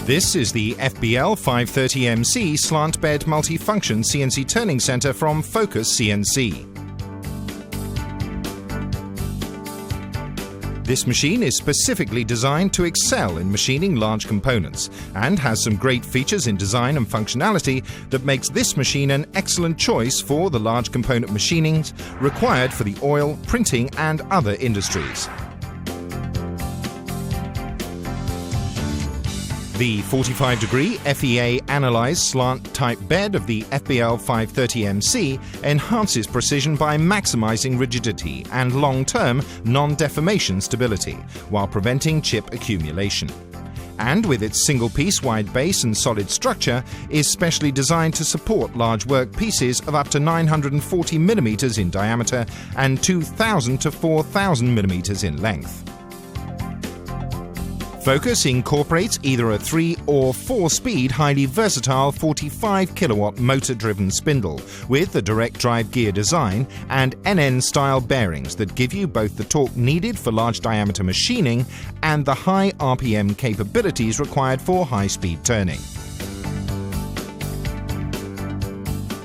This is the FBL 530MC slant bed multifunction CNC turning center from Focus CNC. This machine is specifically designed to excel in machining large components and has some great features in design and functionality that makes this machine an excellent choice for the large component machinings required for the oil, printing and other industries. The 45-degree FEA analyzed slant type bed of the FBL 530MC enhances precision by maximizing rigidity and long-term non-deformation stability while preventing chip accumulation. And with its single-piece wide base and solid structure, is specially designed to support large work pieces of up to 940 millimeters in diameter and 2,000 to 4,000 millimeters in length. Focus incorporates either a 3 or 4-speed highly versatile 45 kilowatt motor-driven spindle with the direct drive gear design and NN-style bearings that give you both the torque needed for large diameter machining and the high RPM capabilities required for high-speed turning.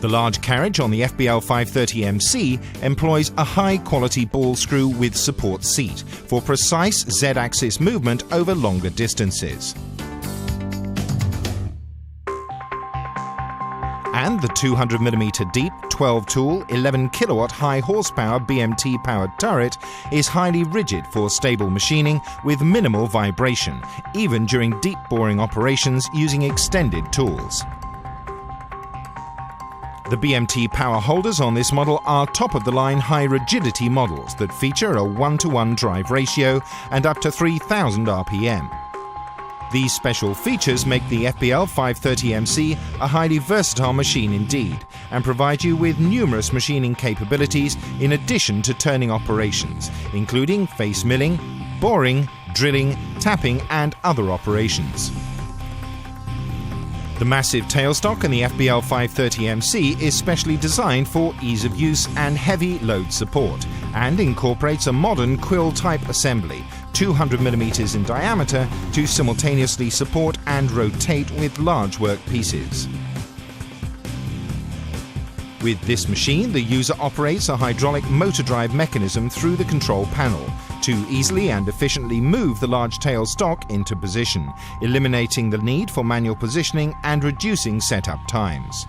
The large carriage on the FBL 530MC employs a high-quality ball screw with support seat for precise Z-axis movement over longer distances. And the 200mm deep, 12-tool, 11-kilowatt high-horsepower BMT-powered turret is highly rigid for stable machining with minimal vibration, even during deep boring operations using extended tools. The BMT power holders on this model are top-of-the-line high-rigidity models that feature a 1-to-1 drive ratio and up to 3,000 RPM. These special features make the FBL 530MC a highly versatile machine indeed and provide you with numerous machining capabilities in addition to turning operations, including face milling, boring, drilling, tapping and other operations. The massive tailstock in the FBL 530MC is specially designed for ease of use and heavy load support and incorporates a modern quill-type assembly, 200mm in diameter, to simultaneously support and rotate with large work pieces. With this machine, the user operates a hydraulic motor drive mechanism through the control panel to easily and efficiently move the large tail stock into position, eliminating the need for manual positioning and reducing setup times.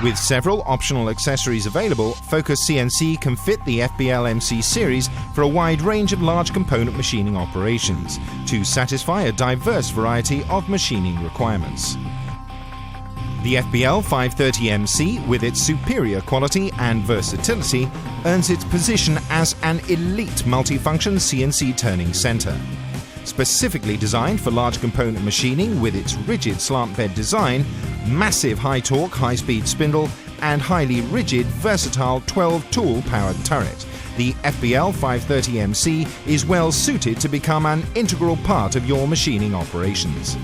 With several optional accessories available, Focus CNC can fit the FBL MC series for a wide range of large component machining operations to satisfy a diverse variety of machining requirements. The FBL 530MC, with its superior quality and versatility, earns its position as an elite multifunction CNC turning center. Specifically designed for large component machining with its rigid slant bed design, massive high-torque, high-speed spindle, and highly rigid, versatile 12-tool powered turret, the FBL 530MC is well suited to become an integral part of your machining operations.